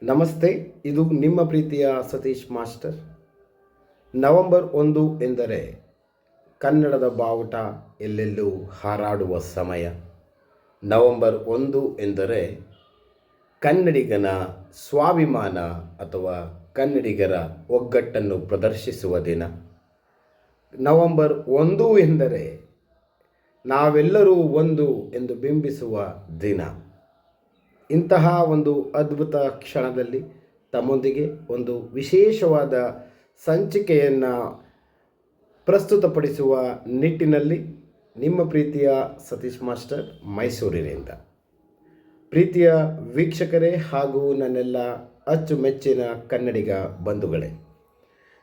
ನಮಸ್ತೆ. ಇದು ನಿಮ್ಮ ಪ್ರೀತಿಯ ಸತೀಶ್ ಮಾಸ್ಟರ್. ನವೆಂಬರ್ 1 ಎಂದರೆ ಕನ್ನಡದ ಬಾವುಟ ಎಲ್ಲೆಲ್ಲೂ ಹಾರಾಡುವ ಸಮಯ. ನವೆಂಬರ್ 1 ಎಂದರೆ ಕನ್ನಡಿಗನ ಸ್ವಾಭಿಮಾನ ಅಥವಾ ಕನ್ನಡಿಗರ ಒಗ್ಗಟ್ಟನ್ನು ಪ್ರದರ್ಶಿಸುವ ದಿನ. ನವೆಂಬರ್ 1 ಎಂದರೆ ನಾವೆಲ್ಲರೂ ಒಂದು ಎಂದು ಬಿಂಬಿಸುವ ದಿನ. ಇಂತಹ ಒಂದು ಅದ್ಭುತ ಕ್ಷಣದಲ್ಲಿ ತಮ್ಮೊಂದಿಗೆ ಒಂದು ವಿಶೇಷವಾದ ಸಂಚಿಕೆಯನ್ನು ಪ್ರಸ್ತುತಪಡಿಸುವ ನಿಟ್ಟಿನಲ್ಲಿ ನಿಮ್ಮ ಪ್ರೀತಿಯ ಸತೀಶ್ ಮಾಸ್ಟರ್ ಮೈಸೂರಿನಿಂದ. ಪ್ರೀತಿಯ ವೀಕ್ಷಕರೇ ಹಾಗೂ ನನ್ನೆಲ್ಲ ಅಚ್ಚುಮೆಚ್ಚಿನ ಕನ್ನಡಿಗ ಬಂಧುಗಳೇ,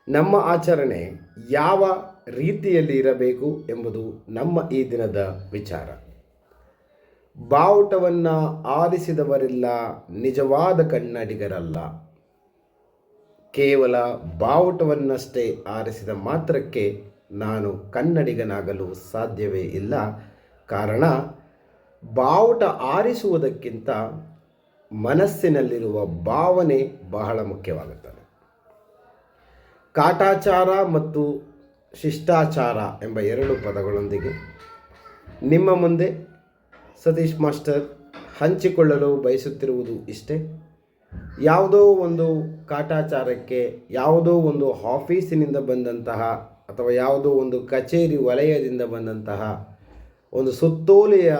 ನಮ್ಮ ಆಚರಣೆ ಯಾವ ರೀತಿಯಲ್ಲಿ ಇರಬೇಕು ಎಂಬುದು ನಮ್ಮ ಈ ದಿನದ ವಿಚಾರ. ಬಾವುಟವನ್ನು ಆರಿಸಿದವರೆಲ್ಲ ನಿಜವಾದ ಕನ್ನಡಿಗರಲ್ಲ. ಕೇವಲ ಬಾವುಟವನ್ನಷ್ಟೇ ಆರಿಸಿದ ಮಾತ್ರಕ್ಕೆ ನಾನು ಕನ್ನಡಿಗನಾಗಲು ಸಾಧ್ಯವೇ ಇಲ್ಲ. ಕಾರಣ, ಬಾವುಟ ಆರಿಸುವುದಕ್ಕಿಂತ ಮನಸ್ಸಿನಲ್ಲಿರುವ ಭಾವನೆ ಬಹಳ ಮುಖ್ಯವಾಗುತ್ತದೆ. ಕಾಟಾಚಾರ ಮತ್ತು ಶಿಷ್ಟಾಚಾರ ಎಂಬ ಎರಡು ಪದಗಳೊಂದಿಗೆ ನಿಮ್ಮ ಮುಂದೆ ಸತೀಶ್ ಮಾಸ್ಟರ್ ಹಂಚಿಕೊಳ್ಳಲು ಬಯಸುತ್ತಿರುವುದು ಇಷ್ಟೇ. ಯಾವುದೋ ಒಂದು ಕಾಟಾಚಾರಕ್ಕೆ, ಯಾವುದೋ ಒಂದು ಆಫೀಸಿನಿಂದ ಬಂದಂತಹ ಅಥವಾ ಯಾವುದೋ ಒಂದು ಕಚೇರಿ ವಲಯದಿಂದ ಬಂದಂತಹ ಒಂದು ಸುತ್ತೋಲೆಯ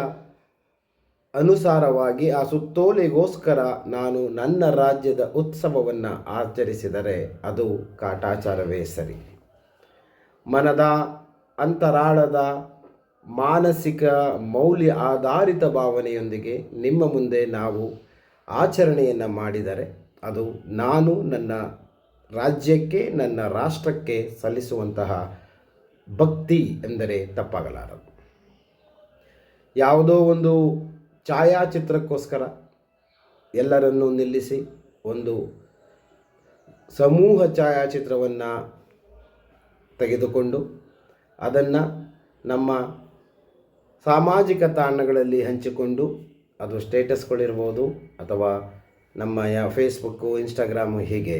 ಅನುಸಾರವಾಗಿ ಆ ಸುತ್ತೋಲೆಗೋಸ್ಕರ ನಾನು ನನ್ನ ರಾಜ್ಯದ ಉತ್ಸವವನ್ನು ಆಚರಿಸಿದರೆ ಅದು ಕಾಟಾಚಾರವೇ ಸರಿ. ಮನದ ಅಂತರಾಳದ ಮಾನಸಿಕ ಮೌಲ್ಯ ಆಧಾರಿತ ಭಾವನೆಯೊಂದಿಗೆ ನಿಮ್ಮ ಮುಂದೆ ನಾವು ಆಚರಣೆಯನ್ನು ಮಾಡಿದರೆ ಅದು ನಾನು ನನ್ನ ರಾಜ್ಯಕ್ಕೆ, ನನ್ನ ರಾಷ್ಟ್ರಕ್ಕೆ ಸಲ್ಲಿಸುವಂತಹ ಭಕ್ತಿ ಎಂದರೆ ತಪ್ಪಾಗಲಾರದು. ಯಾವುದೋ ಒಂದು ಛಾಯಾಚಿತ್ರಕ್ಕೋಸ್ಕರ ಎಲ್ಲರನ್ನೂ ನಿಲ್ಲಿಸಿ ಒಂದು ಸಮೂಹ ಛಾಯಾಚಿತ್ರವನ್ನು ತೆಗೆದುಕೊಂಡು ಅದನ್ನು ನಮ್ಮ ಸಾಮಾಜಿಕ ತಾಣಗಳಲ್ಲಿ ಹಂಚಿಕೊಂಡು, ಅದು ಸ್ಟೇಟಸ್ಗಳಿರ್ಬೋದು ಅಥವಾ ನಮ್ಮ ಫೇಸ್ಬುಕ್ಕು, ಇನ್ಸ್ಟಾಗ್ರಾಮು, ಹೀಗೆ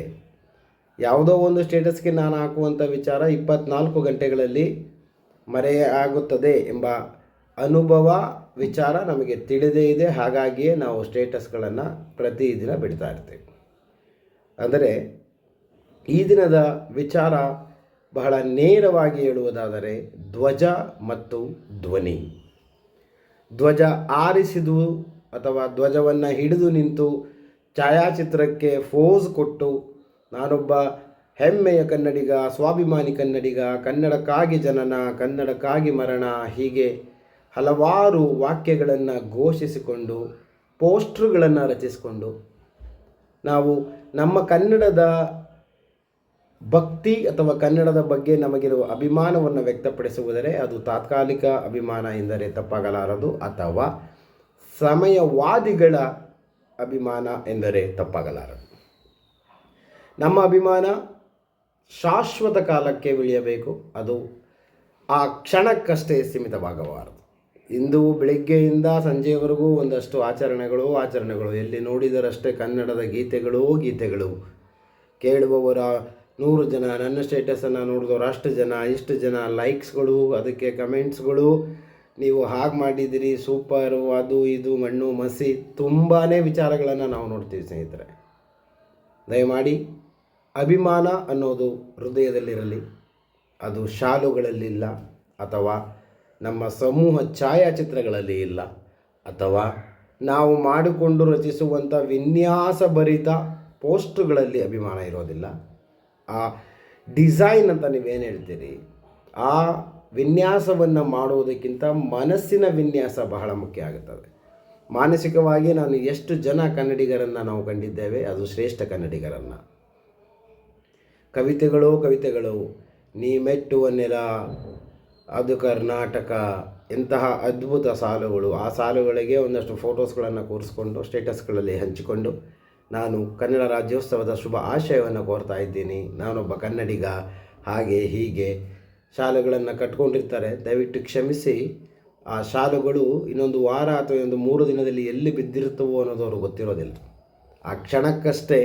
ಯಾವುದೋ ಒಂದು ಸ್ಟೇಟಸ್ಗೆ ನಾನು ಹಾಕುವಂಥ ವಿಚಾರ 24 ಗಂಟೆಗಳಲ್ಲಿ ಮರೆಯಾಗುತ್ತದೆ ಎಂಬ ಅನುಭವ ವಿಚಾರ ನಮಗೆ ತಿಳಿದೇ ಇದೆ. ಹಾಗಾಗಿಯೇ ನಾವು ಸ್ಟೇಟಸ್ಗಳನ್ನು ಪ್ರತಿದಿನ ಬಿಡ್ತಾ ಇರ್ತೇವೆ. ಅಂದರೆ ಈ ದಿನದ ವಿಚಾರ ಬಹಳ ನೇರವಾಗಿ ಹೇಳುವುದಾದರೆ ಧ್ವಜ ಮತ್ತು ಧ್ವನಿ. ಧ್ವಜ ಆರಿಸಿದು ಅಥವಾ ಧ್ವಜವನ್ನು ಹಿಡಿದು ನಿಂತು ಛಾಯಾಚಿತ್ರಕ್ಕೆ ಫೋಸ್ ಕೊಟ್ಟು ನಾನೊಬ್ಬ ಹೆಮ್ಮೆಯ ಕನ್ನಡಿಗ, ಸ್ವಾಭಿಮಾನಿ ಕನ್ನಡಿಗ, ಕನ್ನಡಕ್ಕಾಗಿ ಜನನ, ಕನ್ನಡಕ್ಕಾಗಿ ಮರಣ, ಹೀಗೆ ಹಲವಾರು ವಾಕ್ಯಗಳನ್ನು ಘೋಷಿಸಿಕೊಂಡು ಪೋಸ್ಟ್ರುಗಳನ್ನು ರಚಿಸಿಕೊಂಡು ನಾವು ನಮ್ಮ ಕನ್ನಡದ ಭಕ್ತಿ ಅಥವಾ ಕನ್ನಡದ ಬಗ್ಗೆ ನಮಗಿರುವ ಅಭಿಮಾನವನ್ನು ವ್ಯಕ್ತಪಡಿಸುವುದರೆ ಅದು ತಾತ್ಕಾಲಿಕ ಅಭಿಮಾನ ಎಂದರೆ ತಪ್ಪಾಗಲಾರದು, ಅಥವಾ ಸಮಯವಾದಿಗಳ ಅಭಿಮಾನ ಎಂದರೆ ತಪ್ಪಾಗಲಾರದು. ನಮ್ಮ ಅಭಿಮಾನ ಶಾಶ್ವತ ಕಾಲಕ್ಕೆ ಉಳಿಯಬೇಕು. ಅದು ಆ ಕ್ಷಣಕ್ಕಷ್ಟೇ ಸೀಮಿತವಾಗಬಾರದು. ಇಂದು ಬೆಳಿಗ್ಗೆಯಿಂದ ಸಂಜೆಯವರೆಗೂ ಒಂದಷ್ಟು ಆಚರಣೆಗಳು ಎಲ್ಲಿ ನೋಡಿದರಷ್ಟೇ ಕನ್ನಡದ ಗೀತೆಗಳು ಕೇಳುವವರ 100 ಜನ, ನನ್ನ ಸ್ಟೇಟಸನ್ನು ನೋಡಿದವರು ಅಷ್ಟು ಜನ, ಇಷ್ಟು ಜನ ಲೈಕ್ಸ್ಗಳು, ಅದಕ್ಕೆ ಕಮೆಂಟ್ಸ್ಗಳು, ನೀವು ಹಾಗೆ ಮಾಡಿದಿರಿ, ಸೂಪರು, ಅದು ಇದು, ಮಣ್ಣು ಮಸಿ, ತುಂಬಾ ವಿಚಾರಗಳನ್ನು ನಾವು ನೋಡ್ತೀವಿ ಸ್ನೇಹಿತರೆ. ದಯಮಾಡಿ ಅಭಿಮಾನ ಅನ್ನೋದು ಹೃದಯದಲ್ಲಿರಲಿ. ಅದು ಶಾಲುಗಳಲ್ಲಿಲ್ಲ, ಅಥವಾ ನಮ್ಮ ಸಮೂಹ ಛಾಯಾಚಿತ್ರಗಳಲ್ಲಿ ಇಲ್ಲ, ಅಥವಾ ನಾವು ಮಾಡಿಕೊಂಡು ರಚಿಸುವಂಥ ವಿನ್ಯಾಸಭರಿತ ಪೋಸ್ಟುಗಳಲ್ಲಿ ಅಭಿಮಾನ ಇರೋದಿಲ್ಲ. ಆ ಡಿಸೈನ್ ಅಂತ ನೀವೇನು ಹೇಳ್ತೀರಿ, ಆ ವಿನ್ಯಾಸವನ್ನು ಮಾಡುವುದಕ್ಕಿಂತ ಮನಸ್ಸಿನ ವಿನ್ಯಾಸ ಬಹಳ ಮುಖ್ಯ ಆಗುತ್ತದೆ. ಮಾನಸಿಕವಾಗಿ ನಾನು ಎಷ್ಟು ಜನ ಕನ್ನಡಿಗರನ್ನು ನಾವು ಕಂಡಿದ್ದೇವೆ, ಅದು ಶ್ರೇಷ್ಠ ಕನ್ನಡಿಗರನ್ನು. ಕವಿತೆಗಳು, ನೀ ಮೆಟ್ಟುವ ನೆಲ ಅದು ಕರ್ನಾಟಕ, ಇಂತಹ ಅದ್ಭುತ ಸಾಲುಗಳು. ಆ ಸಾಲುಗಳಿಗೆ ಒಂದಷ್ಟು ಫೋಟೋಸ್ಗಳನ್ನು ಕೂರಿಸ್ಕೊಂಡು ಸ್ಟೇಟಸ್ಗಳಲ್ಲಿ ಹಂಚಿಕೊಂಡು ನಾನು ಕನ್ನಡ ರಾಜ್ಯೋತ್ಸವದ ಶುಭ ಆಶಯವನ್ನು ಕೋರ್ತಾ ಇದ್ದೀನಿ, ನಾನೊಬ್ಬ ಕನ್ನಡಿಗ, ಹಾಗೆ ಹೀಗೆ ಶಾಲೆಗಳನ್ನು ಕಟ್ಕೊಂಡಿರ್ತಾರೆ. ದಯವಿಟ್ಟು ಕ್ಷಮಿಸಿ, ಆ ಶಾಲುಗಳು ಇನ್ನೊಂದು ವಾರ ಅಥವಾ ಒಂದು 3 ದಿನದಲ್ಲಿ ಎಲ್ಲಿ ಬಿದ್ದಿರ್ತವೋ ಅನ್ನೋದು ಅವ್ರಿಗೆ ಗೊತ್ತಿರೋದಿಲ್ಲ. ಆ ಕ್ಷಣಕ್ಕಷ್ಟೇ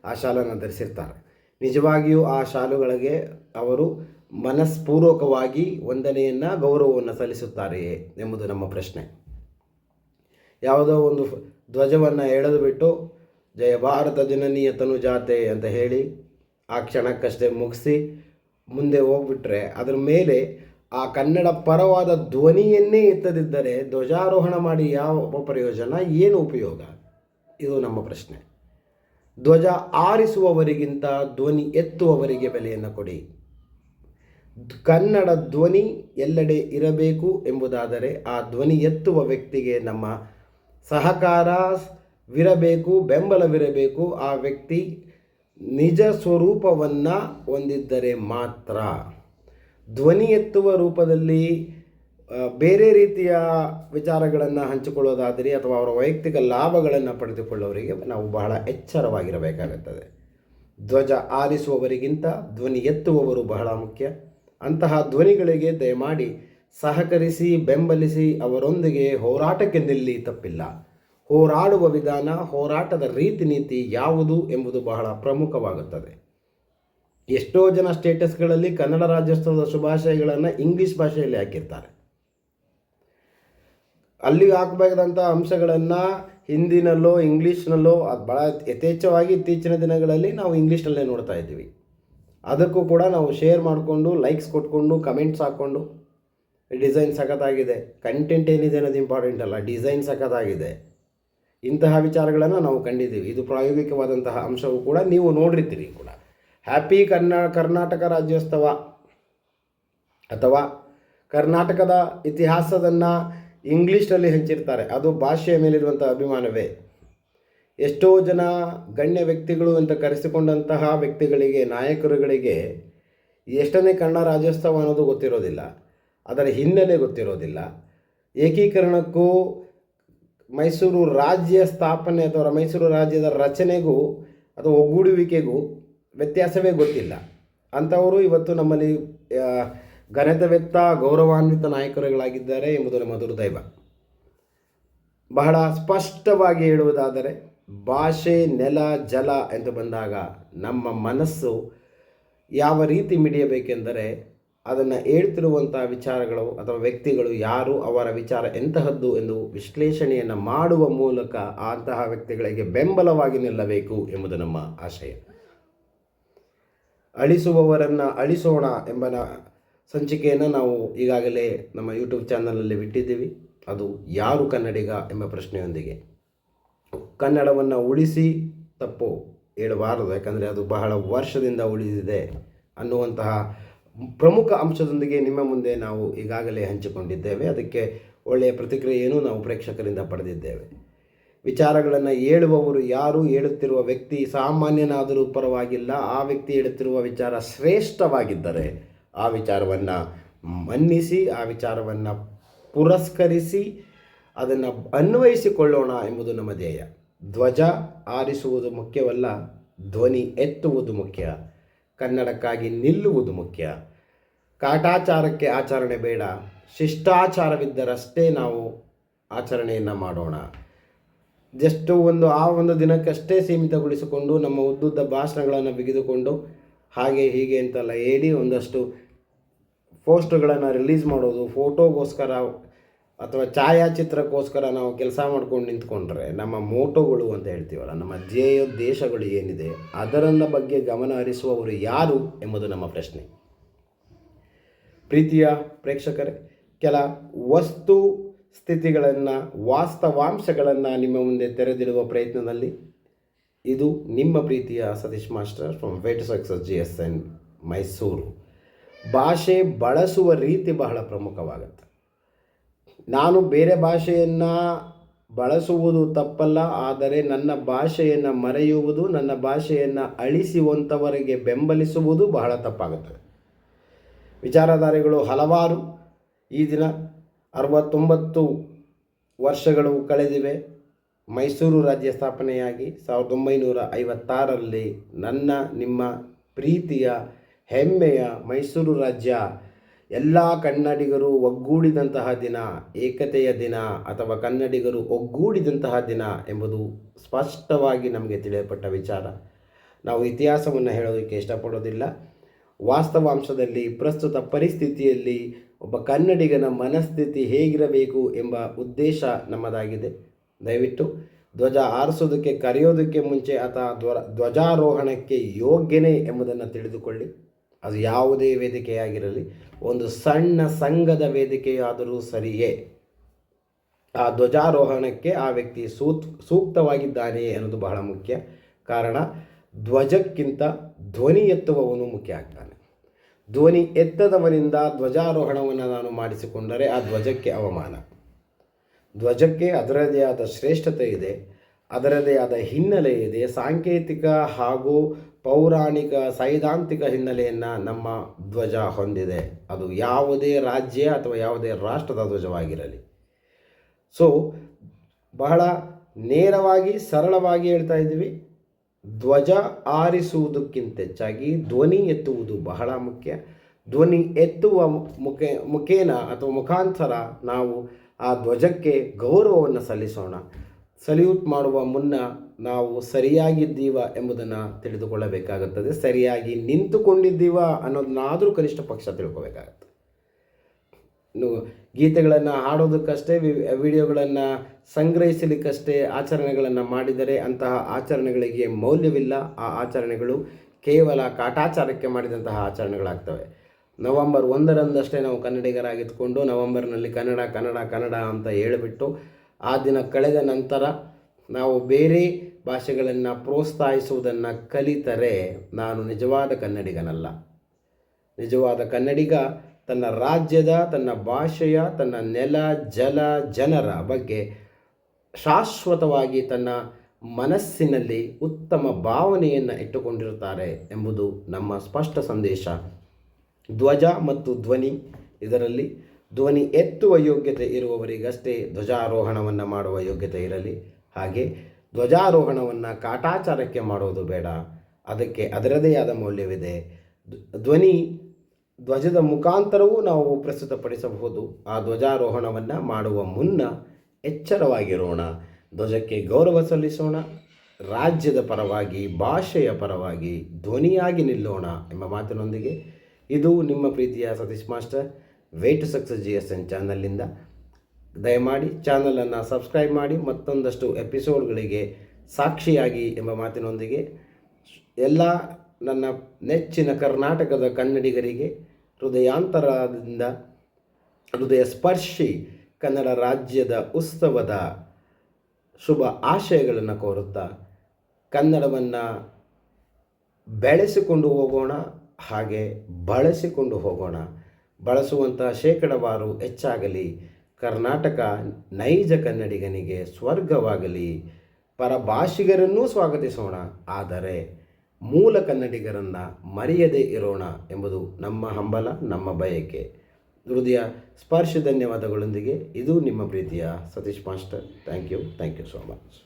ಆ ಶಾಲನ್ನು ಧರಿಸಿರ್ತಾರೆ. ನಿಜವಾಗಿಯೂ ಆ ಶಾಲುಗಳಿಗೆ ಅವರು ಮನಸ್ಪೂರ್ವಕವಾಗಿ ವಂದನೆಯನ್ನು ಗೌರವವನ್ನು ಸಲ್ಲಿಸುತ್ತಾರೆಯೇ ಎಂಬುದು ನಮ್ಮ ಪ್ರಶ್ನೆ. ಯಾವುದೋ ಒಂದು ಧ್ವಜವನ್ನು ಎಳೆದು ಬಿಟ್ಟು ಜಯ ಭಾರತ ಜನನೀಯ ತನುಜಾತೆ ಅಂತ ಹೇಳಿ ಆ ಕ್ಷಣಕ್ಕಷ್ಟೇ ಮುಗಿಸಿ ಮುಂದೆ ಹೋಗ್ಬಿಟ್ರೆ ಅದರ ಮೇಲೆ ಆ ಕನ್ನಡ ಪರವಾದ ಧ್ವನಿಯನ್ನೇ ಎತ್ತದಿದ್ದರೆ ಧ್ವಜಾರೋಹಣ ಮಾಡಿ ಯಾವ ಪ್ರಯೋಜನ, ಏನು ಉಪಯೋಗ? ಇದು ನಮ್ಮ ಪ್ರಶ್ನೆ. ಧ್ವಜ ಆರಿಸುವವರಿಗಿಂತ ಧ್ವನಿ ಎತ್ತುವವರಿಗೆ ಬೆಲೆಯನ್ನು ಕೊಡಿ. ಕನ್ನಡ ಧ್ವನಿ ಎಲ್ಲೆಡೆ ಇರಬೇಕು ಎಂಬುದಾದರೆ ಆ ಧ್ವನಿ ಎತ್ತುವ ವ್ಯಕ್ತಿಗೆ ನಮ್ಮ ಸಹಕಾರವಿರಬೇಕು, ಬೆಂಬಲವಿರಬೇಕು. ಆ ವ್ಯಕ್ತಿ ನಿಜ ಸ್ವರೂಪವನ್ನು ಹೊಂದಿದ್ದರೆ ಮಾತ್ರ. ಧ್ವನಿ ಎತ್ತುವ ರೂಪದಲ್ಲಿ ಬೇರೆ ರೀತಿಯ ವಿಚಾರಗಳನ್ನು ಹಂಚಿಕೊಳ್ಳೋದಾದರೆ ಅಥವಾ ಅವರ ವೈಯಕ್ತಿಕ ಲಾಭಗಳನ್ನು ಪಡೆದುಕೊಳ್ಳೋರಿಗೆ ನಾವು ಬಹಳ ಎಚ್ಚರವಾಗಿರಬೇಕಾಗುತ್ತದೆ. ಧ್ವಜ ಆರಿಸುವವರಿಗಿಂತ ಧ್ವನಿ ಎತ್ತುವವರು ಬಹಳ ಮುಖ್ಯ. ಅಂತಹ ಧ್ವನಿಗಳಿಗೆ ದಯಮಾಡಿ ಸಹಕರಿಸಿ, ಬೆಂಬಲಿಸಿ, ಅವರೊಂದಿಗೆ ಹೋರಾಟಕ್ಕೆ ನಿಲ್ಲಿ, ತಪ್ಪಿಲ್ಲ. ಹೋರಾಡುವ ವಿಧಾನ, ಹೋರಾಟದ ರೀತಿ ನೀತಿ ಯಾವುದು ಎಂಬುದು ಬಹಳ ಪ್ರಮುಖವಾಗುತ್ತದೆ. ಎಷ್ಟೋ ಜನ ಸ್ಟೇಟಸ್ಗಳಲ್ಲಿ ಕನ್ನಡ ರಾಜ್ಯೋತ್ಸವದ ಶುಭಾಶಯಗಳನ್ನು ಇಂಗ್ಲೀಷ್ ಭಾಷೆಯಲ್ಲಿ ಹಾಕಿರ್ತಾರೆ. ಅಲ್ಲಿಗೆ ಹಾಕಬೇಕಾದಂಥ ಅಂಶಗಳನ್ನು ಹಿಂದಿನಲ್ಲೋ ಇಂಗ್ಲೀಷ್ನಲ್ಲೋ ಅದು ಭಾಳ ಯಥೇಚ್ಛವಾಗಿ ಇತ್ತೀಚಿನ ದಿನಗಳಲ್ಲಿ ನಾವು ಇಂಗ್ಲೀಷ್ನಲ್ಲೇ ನೋಡ್ತಾ ಇದ್ದೀವಿ. ಅದಕ್ಕೂ ಕೂಡ ನಾವು ಶೇರ್ ಮಾಡಿಕೊಂಡು, ಲೈಕ್ಸ್ ಕೊಟ್ಕೊಂಡು, ಕಮೆಂಟ್ಸ್ ಹಾಕ್ಕೊಂಡು, ಡಿಸೈನ್ ಸಖತ್ತಾಗಿದೆ, ಕಂಟೆಂಟ್ ಏನಿದೆ ಅನ್ನೋದು ಇಂಪಾರ್ಟೆಂಟ್ ಅಲ್ಲ, ಡಿಸೈನ್ ಸಖತ್ತಾಗಿದೆ, ಇಂತಹ ವಿಚಾರಗಳನ್ನು ನಾವು ಕಂಡಿದ್ದೀವಿ. ಇದು ಪ್ರಾಯೋಗಿಕವಾದಂತಹ ಅಂಶವೂ ಕೂಡ ನೀವು ನೋಡಿರ್ತೀರಿ ಕೂಡ. ಹ್ಯಾಪಿ ಕರ್ನಾಟಕ ರಾಜ್ಯೋತ್ಸವ ಅಥವಾ ಕರ್ನಾಟಕದ ಇತಿಹಾಸವನ್ನು ಇಂಗ್ಲೀಷ್ನಲ್ಲಿ ಹಂಚಿರ್ತಾರೆ. ಅದು ಭಾಷೆಯ ಮೇಲಿರುವಂಥ ಅಭಿಮಾನವೇ. ಎಷ್ಟೋ ಜನ ಗಣ್ಯ ವ್ಯಕ್ತಿಗಳು ಅಂತ ಕರೆಸಿಕೊಂಡಂತಹ ವ್ಯಕ್ತಿಗಳಿಗೆ, ನಾಯಕರುಗಳಿಗೆ ಎಷ್ಟನೇ ಕನ್ನಡ ರಾಜ್ಯೋತ್ಸವ ಅನ್ನೋದು ಗೊತ್ತಿರೋದಿಲ್ಲ, ಅದರ ಹಿನ್ನೆಲೆ ಗೊತ್ತಿರೋದಿಲ್ಲ. ಏಕೀಕರಣಕ್ಕೂ ಮೈಸೂರು ರಾಜ್ಯ ಸ್ಥಾಪನೆ ಅಥವಾ ಮೈಸೂರು ರಾಜ್ಯದ ರಚನೆಗೂ ಅಥವಾ ಒಗ್ಗೂಡುವಿಕೆಗೂ ವ್ಯತ್ಯಾಸವೇ ಗೊತ್ತಿಲ್ಲ. ಅಂಥವರು ಇವತ್ತು ನಮ್ಮಲ್ಲಿ ಘನತೆವೆತ್ತ ಗೌರವಾನ್ವಿತ ನಾಯಕರುಗಳಾಗಿದ್ದಾರೆ ಎಂಬುದು ನಮ್ಮ ದುರ್ದೈವ. ಬಹಳ ಸ್ಪಷ್ಟವಾಗಿ ಹೇಳುವುದಾದರೆ ಭಾಷೆ, ನೆಲ, ಜಲ ಎಂದು ಬಂದಾಗ ನಮ್ಮ ಮನಸ್ಸು ಯಾವ ರೀತಿ ಮಿಡಿಯಬೇಕೆಂದರೆ ಅದನ್ನು ಹೇಳ್ತಿರುವಂಥ ವಿಚಾರಗಳು ಅಥವಾ ವ್ಯಕ್ತಿಗಳು ಯಾರು, ಅವರ ವಿಚಾರ ಎಂತಹದ್ದು ಎಂದು ವಿಶ್ಲೇಷಣೆಯನ್ನು ಮಾಡುವ ಮೂಲಕ ಅಂತಹ ವ್ಯಕ್ತಿಗಳಿಗೆ ಬೆಂಬಲವಾಗಿ ನಿಲ್ಲಬೇಕು ಎಂಬುದು ನಮ್ಮ ಆಶಯ. ಅಳಿಸುವವರನ್ನು ಅಳಿಸೋಣ ಎಂಬ ಸಂಚಿಕೆಯನ್ನು ನಾವು ಈಗಾಗಲೇ ನಮ್ಮ ಯೂಟ್ಯೂಬ್ ಚಾನಲಲ್ಲಿ ಬಿಟ್ಟಿದ್ದೀವಿ. ಅದು ಯಾರು ಕನ್ನಡಿಗ ಎಂಬ ಪ್ರಶ್ನೆಯೊಂದಿಗೆ. ಕನ್ನಡವನ್ನು ಉಳಿಸಿ ತಪ್ಪು ಹೇಳಬಾರದು, ಯಾಕಂದರೆ ಅದು ಬಹಳ ವರ್ಷದಿಂದ ಉಳಿದಿದೆ ಅನ್ನುವಂತಹ ಪ್ರಮುಖ ಅಂಶದೊಂದಿಗೆ ನಿಮ್ಮ ಮುಂದೆ ನಾವು ಈಗಾಗಲೇ ಹಂಚಿಕೊಂಡಿದ್ದೇವೆ. ಅದಕ್ಕೆ ಒಳ್ಳೆಯ ಪ್ರತಿಕ್ರಿಯೆಯನ್ನು ನಾವು ಪ್ರೇಕ್ಷಕರಿಂದ ಪಡೆದಿದ್ದೇವೆ. ವಿಚಾರಗಳನ್ನು ಹೇಳುವವರು ಯಾರು, ಹೇಳುತ್ತಿರುವ ವ್ಯಕ್ತಿ ಸಾಮಾನ್ಯನಾದರೂ ಪರವಾಗಿಲ್ಲ. ಆ ವ್ಯಕ್ತಿ ಹೇಳುತ್ತಿರುವ ವಿಚಾರ ಶ್ರೇಷ್ಠವಾಗಿದ್ದರೆ ಆ ವಿಚಾರವನ್ನು ಮನ್ನಿಸಿ, ಆ ವಿಚಾರವನ್ನು ಪುರಸ್ಕರಿಸಿ, ಅದನ್ನು ಅನ್ವಯಿಸಿಕೊಳ್ಳೋಣ ಎಂಬುದು ನಮ್ಮ ಧ್ಯೇಯ. ಧ್ವಜ ಆರಿಸುವುದು ಮುಖ್ಯವಲ್ಲ, ಧ್ವನಿ ಎತ್ತುವುದು ಮುಖ್ಯ. ಕನ್ನಡಕ್ಕಾಗಿ ನಿಲ್ಲುವುದು ಮುಖ್ಯ. ಕಾಟಾಚಾರಕ್ಕೆ ಆಚರಣೆ ಬೇಡ, ಶಿಷ್ಟಾಚಾರವಿದ್ದರಷ್ಟೇ ನಾವು ಆಚರಣೆಯನ್ನು ಮಾಡೋಣ. ಜಸ್ಟ್ ಆ ಒಂದು ದಿನಕ್ಕಷ್ಟೇ ಸೀಮಿತಗೊಳಿಸಿಕೊಂಡು ನಮ್ಮ ಉದ್ದುದ್ದ ಭಾಷಣಗಳನ್ನು ಬಿಗಿದುಕೊಂಡು ಹಾಗೆ ಹೀಗೆ ಅಂತೆಲ್ಲ ಹೇಳಿ ಒಂದಷ್ಟು ಪೋಸ್ಟ್ಗಳನ್ನು ರಿಲೀಸ್ ಮಾಡೋದು, ಫೋಟೋಗೋಸ್ಕರ ಅಥವಾ ಛಾಯಾಚಿತ್ರಕ್ಕೋಸ್ಕರ ನಾವು ಕೆಲಸ ಮಾಡ್ಕೊಂಡು ನಿಂತ್ಕೊಂಡ್ರೆ ನಮ್ಮ ಮೋಟೋಗಳು ಅಂತ ಹೇಳ್ತೀವಲ್ಲ, ನಮ್ಮ ಧ್ಯೇಯೋದ್ದೇಶಗಳು ಏನಿದೆ ಅದರ ಬಗ್ಗೆ ಗಮನ ಹರಿಸುವವರು ಯಾರು ಎಂಬುದು ನಮ್ಮ ಪ್ರಶ್ನೆ. ಪ್ರೀತಿಯ ಪ್ರೇಕ್ಷಕರೇ, ಕೆಲ ವಸ್ತು ಸ್ಥಿತಿಗಳನ್ನು, ವಾಸ್ತವಾಂಶಗಳನ್ನು ನಿಮ್ಮ ಮುಂದೆ ತೆರೆದಿಡುವ ಪ್ರಯತ್ನದಲ್ಲಿ ಇದು ನಿಮ್ಮ ಪ್ರೀತಿಯ Satish master from way to success GSN Mysuru. ಭಾಷೆ ಬಳಸುವ ರೀತಿ ಬಹಳ ಪ್ರಮುಖವಾಗುತ್ತೆ. ನಾನು ಬೇರೆ ಭಾಷೆಯನ್ನು ಬಳಸುವುದು ತಪ್ಪಲ್ಲ, ಆದರೆ ನನ್ನ ಭಾಷೆಯನ್ನು ಮರೆಯುವುದು, ನನ್ನ ಭಾಷೆಯನ್ನು ಅಳಿಸುವಂಥವರಿಗೆ ಬೆಂಬಲಿಸುವುದು ಬಹಳ ತಪ್ಪಾಗುತ್ತದೆ. ವಿಚಾರಧಾರೆಗಳು ಹಲವಾರು. ಈ ದಿನ 69 ವರ್ಷಗಳು ಕಳೆದಿವೆ. ಮೈಸೂರು ರಾಜ್ಯ ಸ್ಥಾಪನೆಯಾಗಿ 1956ರಲ್ಲಿ ನನ್ನ ನಿಮ್ಮ ಪ್ರೀತಿಯ ಹೆಮ್ಮೆಯ ಮೈಸೂರು ರಾಜ್ಯ ಎಲ್ಲ ಕನ್ನಡಿಗರು ಒಗ್ಗೂಡಿದಂತಹ ದಿನ, ಏಕತೆಯ ದಿನ ಅಥವಾ ಕನ್ನಡಿಗರು ಒಗ್ಗೂಡಿದಂತಹ ದಿನ ಎಂಬುದು ಸ್ಪಷ್ಟವಾಗಿ ನಮಗೆ ತಿಳಿಯಲ್ಪಟ್ಟ ವಿಚಾರ. ನಾವು ಇತಿಹಾಸವನ್ನು ಹೇಳೋದಕ್ಕೆ ಇಷ್ಟಪಡೋದಿಲ್ಲ. ವಾಸ್ತವಾಂಶದಲ್ಲಿ ಪ್ರಸ್ತುತ ಪರಿಸ್ಥಿತಿಯಲ್ಲಿ ಒಬ್ಬ ಕನ್ನಡಿಗನ ಮನಸ್ಥಿತಿ ಹೇಗಿರಬೇಕು ಎಂಬ ಉದ್ದೇಶ ನಮ್ಮದಾಗಿದೆ. ದಯವಿಟ್ಟು ಧ್ವಜ ಆರಿಸೋದಕ್ಕೆ ಕರೆಯೋದಕ್ಕೆ ಮುಂಚೆ ಅಥವಾ ಧ್ವಜಾರೋಹಣಕ್ಕೆ ಯೋಗ್ಯನೇ ಎಂಬುದನ್ನು ತಿಳಿದುಕೊಳ್ಳಿ. ಅದು ಯಾವುದೇ ವೇದಿಕೆಯಾಗಿರಲಿ, ಒಂದು ಸಣ್ಣ ಸಂಘದ ವೇದಿಕೆಯಾದರೂ ಸರಿಯೇ, ಆ ಧ್ವಜಾರೋಹಣಕ್ಕೆ ಆ ವ್ಯಕ್ತಿ ಸೂಕ್ತವಾಗಿದ್ದಾನೆಯೇ ಅನ್ನೋದು ಬಹಳ ಮುಖ್ಯ. ಕಾರಣ, ಧ್ವಜಕ್ಕಿಂತ ಧ್ವನಿ ಎತ್ತುವವನು ಮುಖ್ಯ ಆಗ್ತಾನೆ. ಧ್ವನಿ ಎತ್ತದವನಿಂದ ಧ್ವಜಾರೋಹಣವನ್ನು ನಾನು ಮಾಡಿಸಿಕೊಂಡರೆ ಆ ಧ್ವಜಕ್ಕೆ ಅವಮಾನ. ಧ್ವಜಕ್ಕೆ ಅದರದೇ ಆದ ಶ್ರೇಷ್ಠತೆ ಇದೆ, ಅದರದೇ ಆದ ಹಿನ್ನೆಲೆ ಇದೆ. ಸಾಂಕೇತಿಕ ಹಾಗೂ ಪೌರಾಣಿಕ ಸೈದ್ಧಾಂತಿಕ ಹಿನ್ನೆಲೆಯನ್ನು ನಮ್ಮ ಧ್ವಜ ಹೊಂದಿದೆ. ಅದು ಯಾವುದೇ ರಾಜ್ಯ ಅಥವಾ ಯಾವುದೇ ರಾಷ್ಟ್ರದ ಧ್ವಜವಾಗಿರಲಿ. ಸೊ ಬಹಳ ನೇರವಾಗಿ ಸರಳವಾಗಿ ಹೇಳ್ತಾ ಇದ್ದೀವಿ, ಧ್ವಜ ಆರಿಸುವುದಕ್ಕಿಂತ ಹೆಚ್ಚಾಗಿ ಧ್ವನಿ ಎತ್ತುವುದು ಬಹಳ ಮುಖ್ಯ. ಧ್ವನಿ ಎತ್ತುವ ಮುಖೇನ ಅಥವಾ ಮುಖಾಂತರ ನಾವು ಆ ಧ್ವಜಕ್ಕೆ ಗೌರವವನ್ನು ಸಲ್ಲಿಸೋಣ. ಸಲ್ಯೂಟ್ ಮಾಡುವ ಮುನ್ನ ನಾವು ಸರಿಯಾಗಿದ್ದೀವ ಎಂಬುದನ್ನು ತಿಳಿದುಕೊಳ್ಳಬೇಕಾಗುತ್ತದೆ. ಸರಿಯಾಗಿ ನಿಂತುಕೊಂಡಿದ್ದೀವ ಅನ್ನೋದನ್ನಾದರೂ ಕನಿಷ್ಠ ಪಕ್ಷ ತಿಳ್ಕೊಬೇಕಾಗತ್ತೆ. ಗೀತೆಗಳನ್ನು ಹಾಡೋದಕ್ಕಷ್ಟೇ, ವಿಡಿಯೋಗಳನ್ನು ಸಂಗ್ರಹಿಸಲಿಕ್ಕಷ್ಟೇ ಆಚರಣೆಗಳನ್ನು ಮಾಡಿದರೆ ಅಂತಹ ಆಚರಣೆಗಳಿಗೆ ಮೌಲ್ಯವಿಲ್ಲ. ಆ ಆಚರಣೆಗಳು ಕೇವಲ ಕಾಟಾಚಾರಕ್ಕೆ ಮಾಡಿದಂತಹ ಆಚರಣೆಗಳಾಗ್ತವೆ. ನವಂಬರ್ 1ರಂದಷ್ಟೇ ನಾವು ಕನ್ನಡಿಗರಾಗಿದ್ದುಕೊಂಡು ನವಂಬರ್ನಲ್ಲಿ ಕನ್ನಡ ಕನ್ನಡ ಕನ್ನಡ ಅಂತ ಹೇಳಿಬಿಟ್ಟು ಆ ದಿನ ಕಳೆದ ನಂತರ ನಾವು ಬೇರೆ ಭಾಷೆಗಳನ್ನು ಪ್ರೋತ್ಸಾಹಿಸುವುದನ್ನು ಕಲಿತರೆ ನಾನು ನಿಜವಾದ ಕನ್ನಡಿಗನಲ್ಲ. ನಿಜವಾದ ಕನ್ನಡಿಗ ತನ್ನ ರಾಜ್ಯದ, ತನ್ನ ಭಾಷೆಯ, ತನ್ನ ನೆಲ, ಜಲ, ಜನರ ಬಗ್ಗೆ ಶಾಶ್ವತವಾಗಿ ತನ್ನ ಮನಸ್ಸಿನಲ್ಲಿ ಉತ್ತಮ ಭಾವನೆಯನ್ನು ಇಟ್ಟುಕೊಂಡಿರುತ್ತಾರೆ ಎಂಬುದು ನಮ್ಮ ಸ್ಪಷ್ಟ ಸಂದೇಶ. ಧ್ವಜ ಮತ್ತು ಧ್ವನಿ, ಇದರಲ್ಲಿ ಧ್ವನಿ ಎತ್ತುವ ಯೋಗ್ಯತೆ ಇರುವವರಿಗಷ್ಟೇ ಧ್ವಜಾರೋಹಣವನ್ನು ಮಾಡುವ ಯೋಗ್ಯತೆ ಇರಲಿ. ಹಾಗೆ ಧ್ವಜಾರೋಹಣವನ್ನು ಕಾಟಾಚಾರಕ್ಕೆ ಮಾಡೋದು ಬೇಡ. ಅದಕ್ಕೆ ಅದರದೇ ಆದ ಮೌಲ್ಯವಿದೆ. ಧ್ವಜದ ಮುಖಾಂತರವೂ ನಾವು ಪ್ರಸ್ತುತಪಡಿಸಬಹುದು. ಆ ಧ್ವಜಾರೋಹಣವನ್ನು ಮಾಡುವ ಮುನ್ನ ಎಚ್ಚರವಾಗಿರೋಣ, ಧ್ವಜಕ್ಕೆ ಗೌರವ ಸಲ್ಲಿಸೋಣ, ರಾಜ್ಯದ ಪರವಾಗಿ, ಭಾಷೆಯ ಪರವಾಗಿ ಧ್ವನಿಯಾಗಿ ನಿಲ್ಲೋಣ ಎಂಬ ಮಾತಿನೊಂದಿಗೆ ಇದು ನಿಮ್ಮ ಪ್ರೀತಿಯ Satish master, way to success GSN ಚಾನಲ್ನಿಂದ. ದಯಮಾಡಿ ಚಾನಲನ್ನು ಸಬ್ಸ್ಕ್ರೈಬ್ ಮಾಡಿ ಮತ್ತೊಂದಷ್ಟು ಎಪಿಸೋಡ್ಗಳಿಗೆ ಸಾಕ್ಷಿಯಾಗಿ ಎಂಬ ಮಾತಿನೊಂದಿಗೆ ಎಲ್ಲ ನನ್ನ ನೆಚ್ಚಿನ ಕರ್ನಾಟಕದ ಕನ್ನಡಿಗರಿಗೆ ಹೃದಯಾಂತರದಿಂದ ಹೃದಯ ಸ್ಪರ್ಶಿ ಕನ್ನಡ ರಾಜ್ಯದ ಉತ್ಸವದ ಶುಭ ಆಶಯಗಳನ್ನು ಕೋರುತ್ತಾ, ಕನ್ನಡವನ್ನು ಬೆಳೆಸಿಕೊಂಡು ಹೋಗೋಣ, ಹಾಗೆ ಬಳಸಿಕೊಂಡು ಹೋಗೋಣ. ಬಳಸುವಂಥ ಶೇಕಡವಾರು ಹೆಚ್ಚಾಗಲಿ. ಕರ್ನಾಟಕ ನೈಜ ಕನ್ನಡಿಗನಿಗೆ ಸ್ವರ್ಗವಾಗಲಿ. ಪರಭಾಷಿಗರನ್ನೂ ಸ್ವಾಗತಿಸೋಣ, ಆದರೆ ಮೂಲ ಕನ್ನಡಿಗರನ್ನು ಮರೆಯದೇ ಇರೋಣ ಎಂಬುದು ನಮ್ಮ ಹಂಬಲ, ನಮ್ಮ ಬಯಕೆ. ಹೃದಯ ಸ್ಪರ್ಶ ಧನ್ಯವಾದಗಳೊಂದಿಗೆ ಇದು ನಿಮ್ಮ ಪ್ರೀತಿಯ Satish master. Thank you so much.